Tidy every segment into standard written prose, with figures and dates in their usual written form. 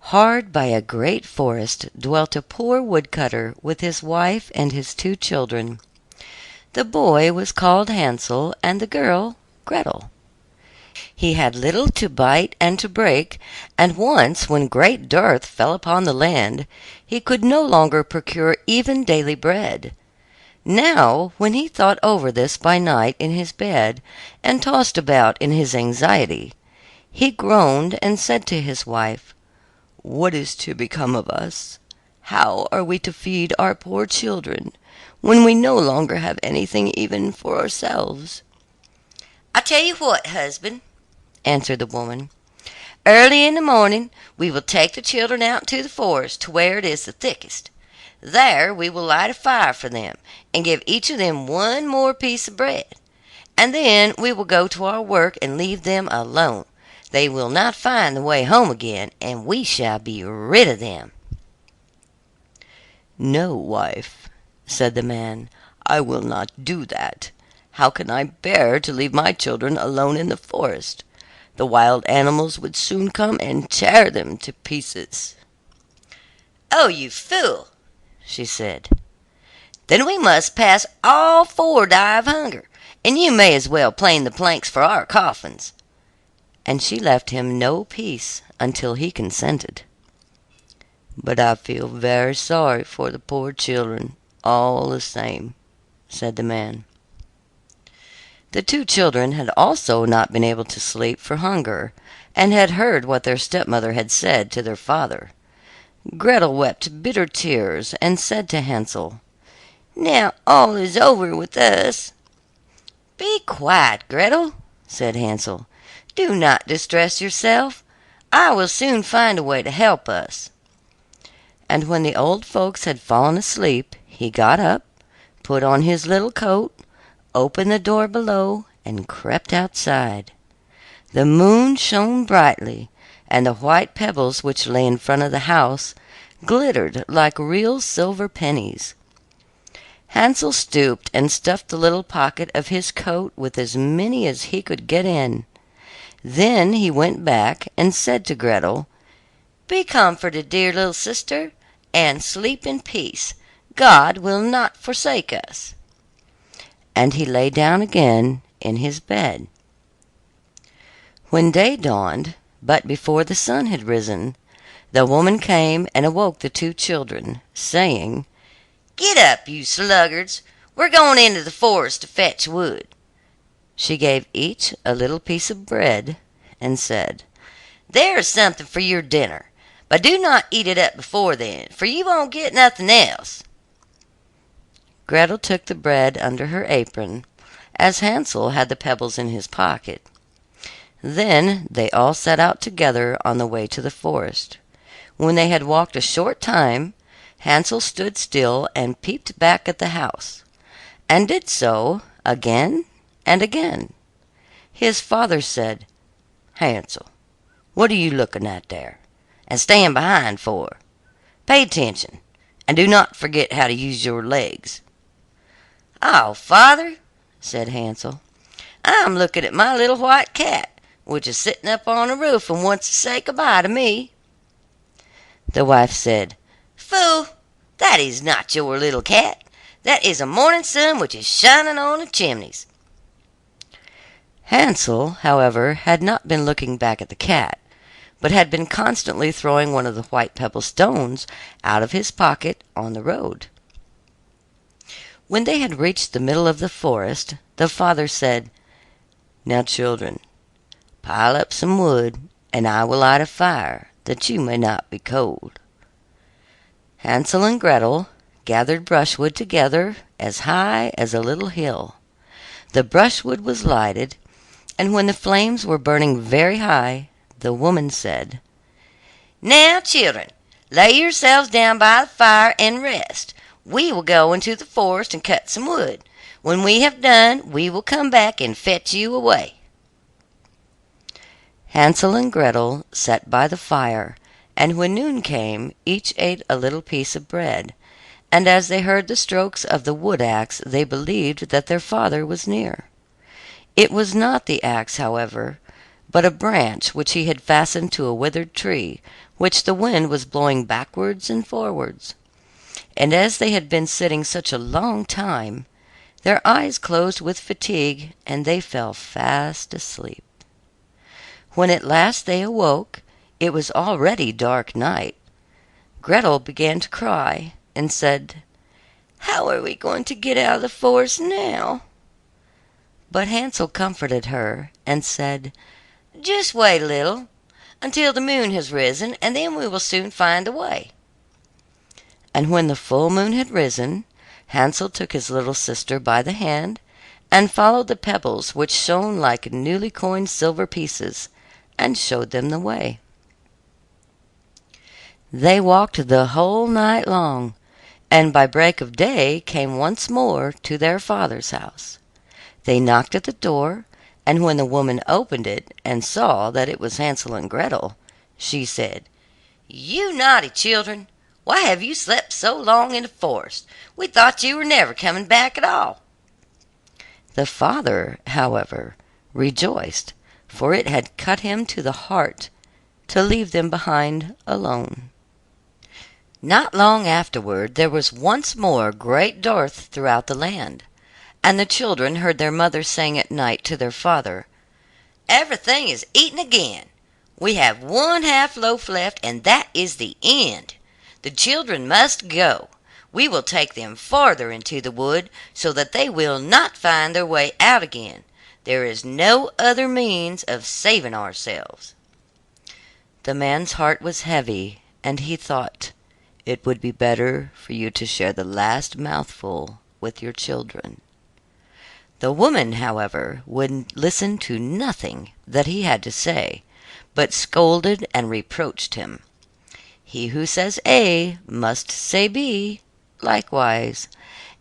Hard by a great forest dwelt a poor woodcutter with his wife and his 2 children. The boy was called Hansel and the girl Gretel. He had little to bite and to break, and once when great dearth fell upon the land, he could no longer procure even daily bread. Now, when he thought over this by night in his bed, and tossed about in his anxiety, he groaned and said to his wife, "What is to become of us? How are we to feed our poor children, when we no longer have anything even for ourselves?" "I tell you what, husband," answered the woman, "early in the morning we will take the children out into the forest to where it is the thickest. There we will light a fire for them, and give each of them one more piece of bread, and then we will go to our work and leave them alone. They will not find the way home again, and we shall be rid of them." "No, wife," said the man, "I will not do that. How can I bear to leave my children alone in the forest? The wild animals would soon come and tear them to pieces." "Oh, you fool!" she said. "Then we must pass all 4 die of hunger, and you may as well plane the planks for our coffins." And she left him no peace until he consented. "But I feel very sorry for the poor children, all the same," said the man. The 2 children had also not been able to sleep for hunger, and had heard what their stepmother had said to their father. Gretel wept bitter tears, and said to Hansel, "Now all is over with us." "Be quiet, Gretel," said Hansel. "Do not distress yourself. I will soon find a way to help us." And when the old folks had fallen asleep, he got up, put on his little coat, opened the door below, and crept outside. The moon shone brightly, and the white pebbles which lay in front of the house glittered like real silver pennies. Hansel stooped and stuffed the little pocket of his coat with as many as he could get in. Then he went back and said to Gretel, "Be comforted, dear little sister, and sleep in peace. God will not forsake us." And he lay down again in his bed. When day dawned, but before the sun had risen, the woman came and awoke the 2 children, saying, "Get up, you sluggards. We're going into the forest to fetch wood." She gave each a little piece of bread, and said, "There is something for your dinner, but do not eat it up before then, for you won't get nothing else." Gretel took the bread under her apron, as Hansel had the pebbles in his pocket. Then they all set out together on the way to the forest. When they had walked a short time, Hansel stood still and peeped back at the house, and did so again and again. His father said, "Hansel, what are you looking at there, and stand behind for? Pay attention, and do not forget how to use your legs." "Oh, father," said Hansel, "I'm looking at my little white cat, which is sitting up on the roof and wants to say good-bye to me." The wife said, "Fool, that is not your little cat. That is a morning sun which is shining on the chimneys." Hansel, however, had not been looking back at the cat, but had been constantly throwing one of the white pebble stones out of his pocket on the road. When they had reached the middle of the forest, the father said, "Now, children, pile up some wood, and I will light a fire, that you may not be cold." Hansel and Gretel gathered brushwood together as high as a little hill. The brushwood was lighted, and when the flames were burning very high, the woman said, "Now, children, lay yourselves down by the fire and rest. We will go into the forest and cut some wood. When we have done, we will come back and fetch you away." Hansel and Gretel sat by the fire, and when noon came, each ate a little piece of bread, and as they heard the strokes of the wood axe, they believed that their father was near. It was not the axe, however, but a branch which he had fastened to a withered tree, which the wind was blowing backwards and forwards. And as they had been sitting such a long time, their eyes closed with fatigue, and they fell fast asleep. When at last they awoke, it was already dark night. Gretel began to cry, and said, "How are we going to get out of the forest now?" But Hansel comforted her, and said, "Just wait a little, until the moon has risen, and then we will soon find the way." And when the full moon had risen, Hansel took his little sister by the hand, and followed the pebbles which shone like newly coined silver pieces, and showed them the way. They walked the whole night long, and by break of day came once more to their father's house. They knocked at the door, and when the woman opened it and saw that it was Hansel and Gretel, she said, "You naughty children, why have you slept so long in the forest? We thought you were never coming back at all." The father, however, rejoiced, for it had cut him to the heart to leave them behind alone. Not long afterward there was once more great dearth throughout the land, and the children heard their mother saying at night to their father, "Everything is eaten again. We have one half loaf left, and that is the end. The children must go. We will take them farther into the wood, so that they will not find their way out again. There is no other means of saving ourselves." The man's heart was heavy, and he thought, "It would be better for you to share the last mouthful with your children." The woman, however, would listen to nothing that he had to say, but scolded and reproached him. He who says A must say B likewise,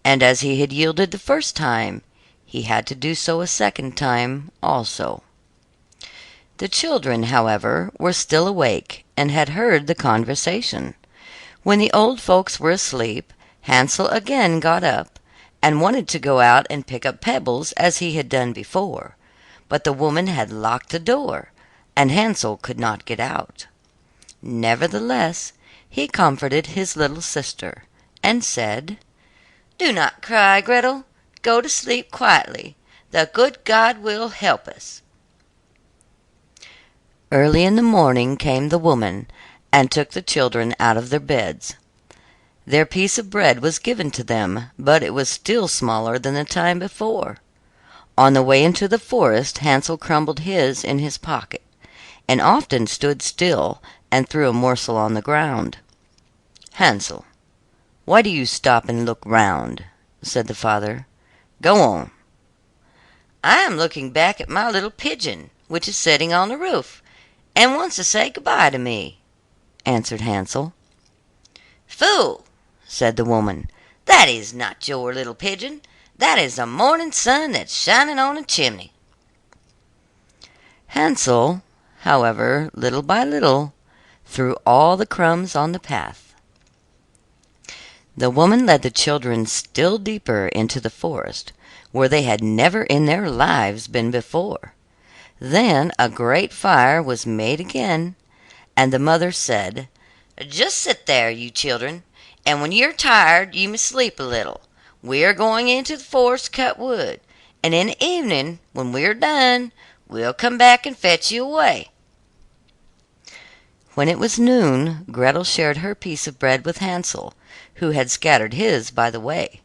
and as he had yielded the first time, he had to do so a second time also. The children, however, were still awake, and had heard the conversation. When the old folks were asleep, Hansel again got up, and wanted to go out and pick up pebbles as he had done before, but the woman had locked the door, and Hansel could not get out. Nevertheless, he comforted his little sister, and said, "Do not cry, Gretel. Go to sleep quietly. The good God will help us." Early in the morning came the woman, and took the children out of their beds. Their piece of bread was given to them, but it was still smaller than the time before. On the way into the forest Hansel crumbled his in his pocket, and often stood still and threw a morsel on the ground. "Hansel, why do you stop and look round?" said the father. "Go on." "I am looking back at my little pigeon, which is sitting on the roof, and wants to say good-bye to me," answered Hansel. "Fool," said the woman, "that is not your little pigeon. That is the morning sun that's shining on a chimney." Hansel, however, little by little, threw all the crumbs on the path. The woman led the children still deeper into the forest, where they had never in their lives been before. Then a great fire was made again, and the mother said, "Just sit there, you children, and when you're tired you must sleep a little. We are going into the forest to cut wood, and in the evening, when we are done, we'll come back and fetch you away." When it was noon, Gretel shared her piece of bread with Hansel, who had scattered his by the way.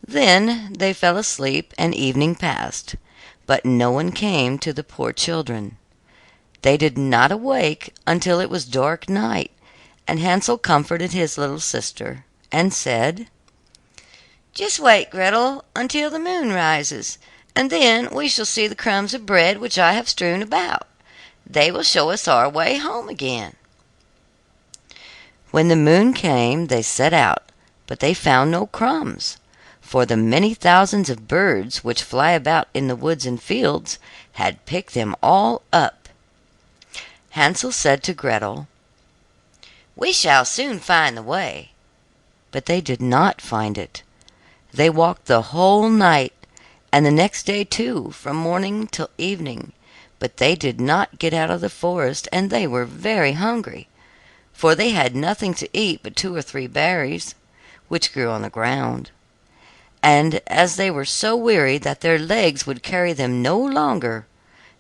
Then they fell asleep, and evening passed, but no one came to the poor children. They did not awake until it was dark night, and Hansel comforted his little sister, and said, "Just wait, Gretel, until the moon rises, and then we shall see the crumbs of bread which I have strewn about. They will show us our way home again." When the moon came they set out, but they found no crumbs, for the many thousands of birds which fly about in the woods and fields had picked them all up. Hansel said to Gretel, "We shall soon find the way." But they did not find it. They walked the whole night, and the next day too, from morning till evening, but they did not get out of the forest, and they were very hungry. for they had nothing to eat but 2 or 3 berries, which grew on the ground. And as they were so weary that their legs would carry them no longer,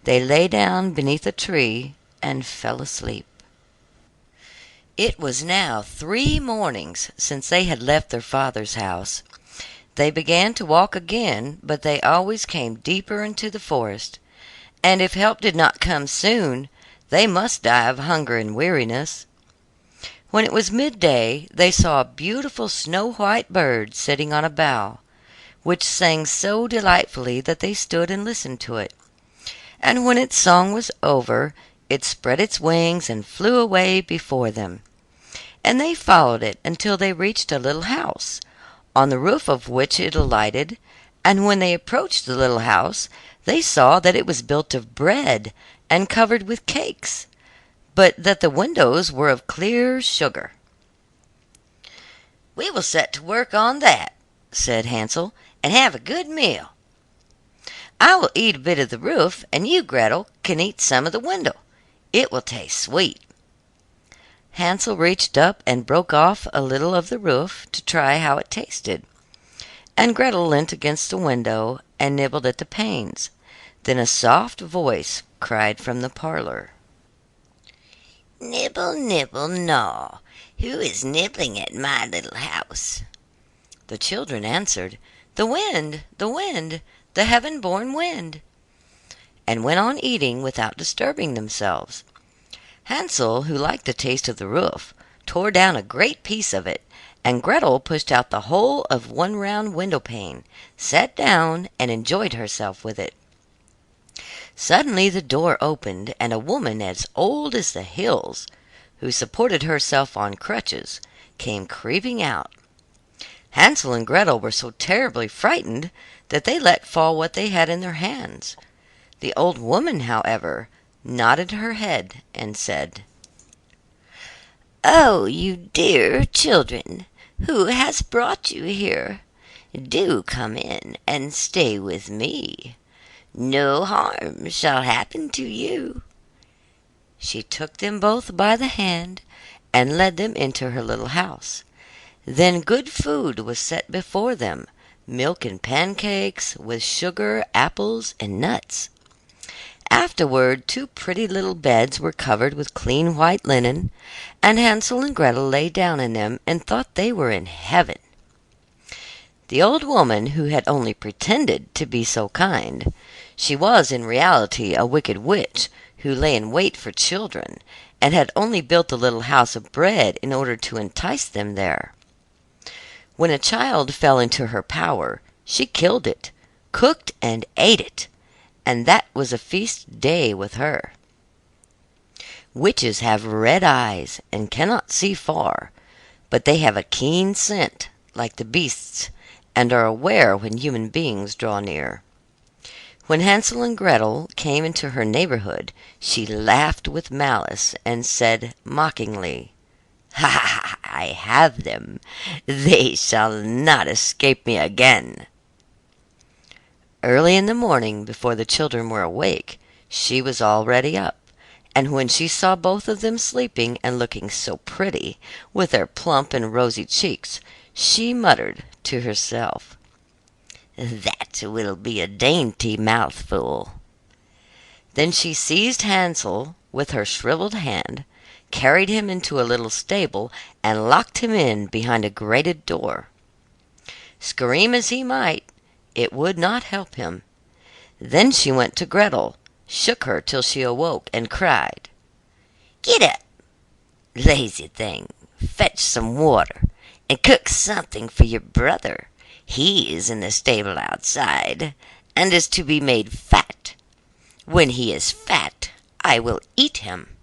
they lay down beneath a tree and fell asleep. It was now 3 mornings since they had left their father's house. They began to walk again, but they always came deeper into the forest, and if help did not come soon, they must die of hunger and weariness. When it was midday, they saw a beautiful snow-white bird sitting on a bough, which sang so delightfully that they stood and listened to it. And when its song was over, it spread its wings and flew away before them. And they followed it until they reached a little house, on the roof of which it alighted, and when they approached the little house, they saw that it was built of bread and covered with cakes, but that the windows were of clear sugar. "We will set to work on that," said Hansel, "and have a good meal. I will eat a bit of the roof, and you, Gretel, can eat some of the window. It will taste sweet." Hansel reached up and broke off a little of the roof to try how it tasted, and Gretel leant against the window and nibbled at the panes. Then a soft voice cried from the parlor, "Nibble, nibble, gnaw. Who is nibbling at my little house?" The children answered, "The wind, the wind, the heaven-born wind," and went on eating without disturbing themselves. Hansel, who liked the taste of the roof, tore down a great piece of it, and Gretel pushed out the whole of one round window pane, sat down, and enjoyed herself with it. Suddenly the door opened, and a woman as old as the hills, who supported herself on crutches, came creeping out. Hansel and Gretel were so terribly frightened that they let fall what they had in their hands. The old woman, however, nodded her head and said, "Oh, you dear children, who has brought you here? Do come in and stay with me. No harm shall happen to you." She took them both by the hand and led them into her little house. Then good food was set before them, milk and pancakes, with sugar, apples, and nuts. Afterward 2 pretty little beds were covered with clean white linen, and Hansel and Gretel lay down in them and thought they were in heaven. The old woman, who had only pretended to be so kind, she was in reality a wicked witch who lay in wait for children, and had only built the little house of bread in order to entice them there. When a child fell into her power, she killed it, cooked and ate it, and that was a feast day with her. Witches have red eyes and cannot see far, but they have a keen scent, like the beasts, and are aware when human beings draw near. When Hansel and Gretel came into her neighborhood, she laughed with malice and said mockingly, "Ha, ha, ha, I have them. They shall not escape me again." Early in the morning, before the children were awake, she was already up, and when she saw both of them sleeping and looking so pretty, with their plump and rosy cheeks, she muttered to herself, "That will be a dainty mouthful." Then she seized Hansel with her shriveled hand, carried him into a little stable, and locked him in behind a grated door. Scream as he might, it would not help him. Then she went to Gretel, shook her till she awoke, and cried, "Get up, lazy thing, fetch some water, and cook something for your brother. He is in the stable outside, and is to be made fat. When he is fat, I will eat him."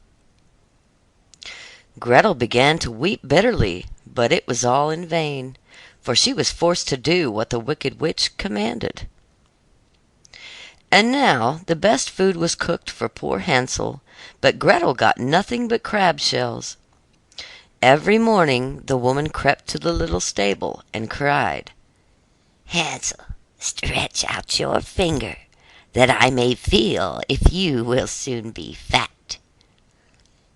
Gretel began to weep bitterly, but it was all in vain, for she was forced to do what the wicked witch commanded. And now the best food was cooked for poor Hansel, but Gretel got nothing but crab shells. Every morning the woman crept to the little stable and cried, "Hansel, stretch out your finger, that I may feel if you will soon be fat."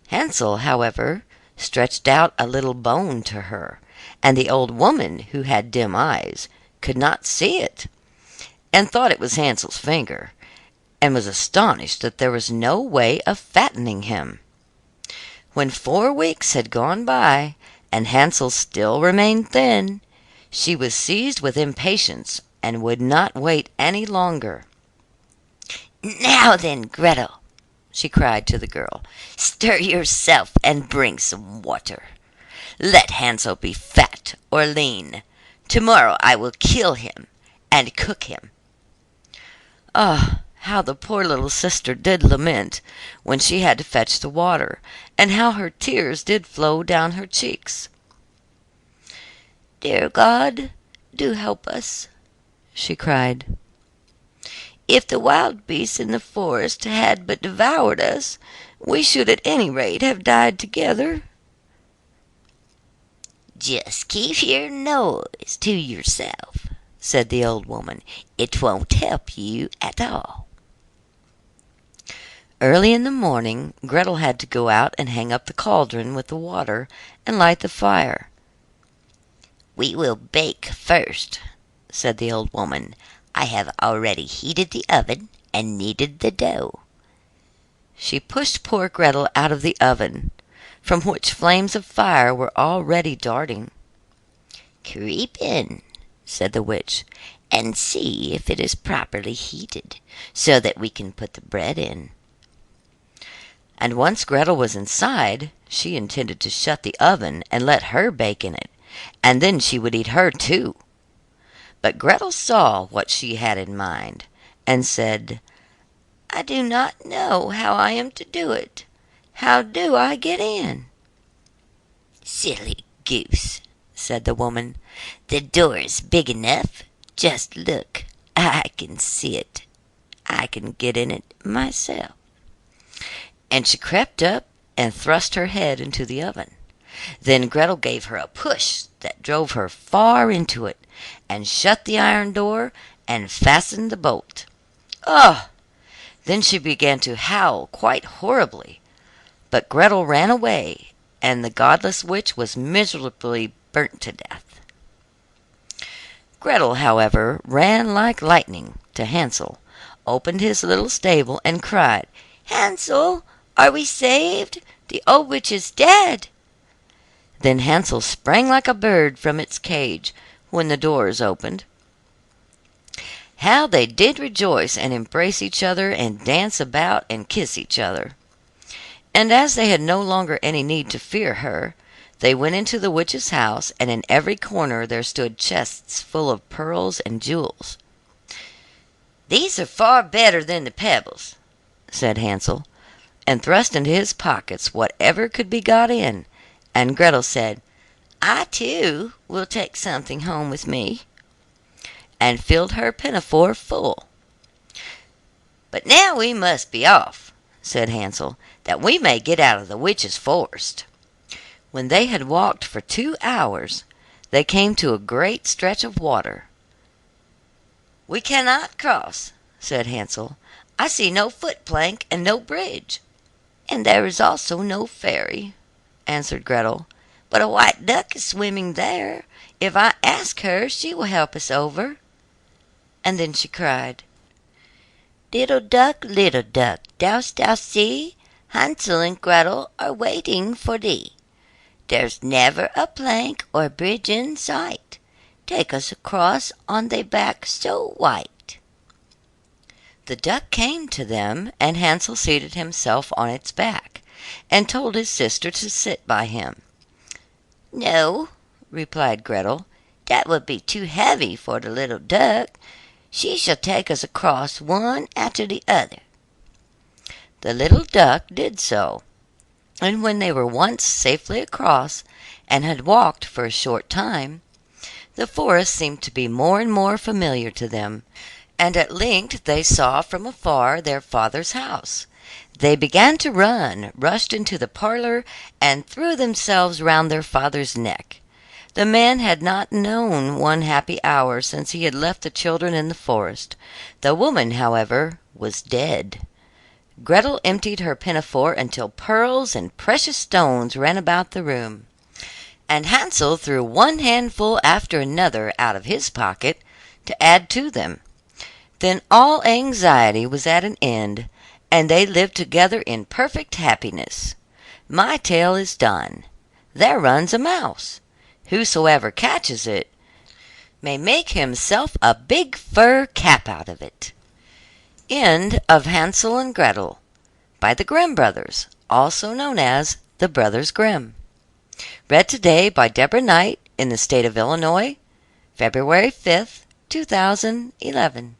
Hansel, however, stretched out a little bone to her, and the old woman, who had dim eyes, could not see it, and thought it was Hansel's finger, and was astonished that there was no way of fattening him. When 4 weeks had gone by, and Hansel still remained thin, she was seized with impatience and would not wait any longer. "Now then, Gretel," she cried to the girl, "stir yourself and bring some water. Let Hansel be fat or lean. Tomorrow I will kill him and cook him." Ah, how the poor little sister did lament when she had to fetch the water, and how her tears did flow down her cheeks. "Dear God, do help us," she cried. "If the wild beasts in the forest had but devoured us, we should at any rate have died together." "Just keep your nose to yourself," said the old woman. "It won't help you at all." Early in the morning Gretel had to go out and hang up the cauldron with the water and light the fire. "We will bake first," said the old woman. "I have already heated the oven and kneaded the dough." She pushed poor Gretel out of the oven, from which flames of fire were already darting. "Creep in," said the witch, "and see if it is properly heated, so that we can put the bread in." And once Gretel was inside, she intended to shut the oven and let her bake in it, and then she would eat her too. But Gretel saw what she had in mind, and said, "I do not know how I am to do it. How do I get in?" "Silly goose," said the woman. "The door is big enough. Just look, I can see it. I can get in it myself." and she crept up and thrust her head into the oven. Then Gretel gave her a push that drove her far into it, and shut the iron door and fastened the bolt. Oh! Then she began to howl quite horribly, but Gretel ran away, and the godless witch was miserably burnt to death. Gretel, however, ran like lightning to Hansel, opened his little stable, and cried, "Hansel, are we saved? The old witch is dead." Then Hansel sprang like a bird from its cage when the doors opened. How they did rejoice and embrace each other and dance about and kiss each other. And as they had no longer any need to fear her, they went into the witch's house, and in every corner there stood chests full of pearls and jewels. "These are far better than the pebbles," said Hansel, and thrust into his pockets whatever could be got in, and Gretel said, "I too will take something home with me," and filled her pinafore full. "But now we must be off," said Hansel, "that we may get out of the witch's forest." When they had walked for 2 hours, they came to a great stretch of water. "We cannot cross," said Hansel. "I see no foot plank and no bridge." "And there is also no ferry," answered Gretel, "but a white duck is swimming there. If I ask her, she will help us over." And then she cried, little duck, dost thou see? Hansel and Gretel are waiting for thee. There's never a plank or bridge in sight. Take us across on thy back so white." The duck came to them, and Hansel seated himself on its back, and told his sister to sit by him. "No," replied Gretel, "that would be too heavy for the little duck. She shall take us across one after the other." The little duck did so, and when they were once safely across, and had walked for a short time, the forest seemed to be more and more familiar to them, and at length they saw from afar their father's house. They began to run, rushed into the parlor, and threw themselves round their father's neck. The man had not known one happy hour since he had left the children in the forest. The woman, however, was dead. Gretel emptied her pinafore until pearls and precious stones ran about the room, and Hansel threw one handful after another out of his pocket to add to them. Then all anxiety was at an end, and they lived together in perfect happiness. My tale is done. There runs a mouse. Whosoever catches it may make himself a big fur cap out of it. End of Hansel and Gretel by the Grimm brothers, also known as the Brothers Grimm. Read today by Deborah Knight in the state of Illinois, February 5th, 2011.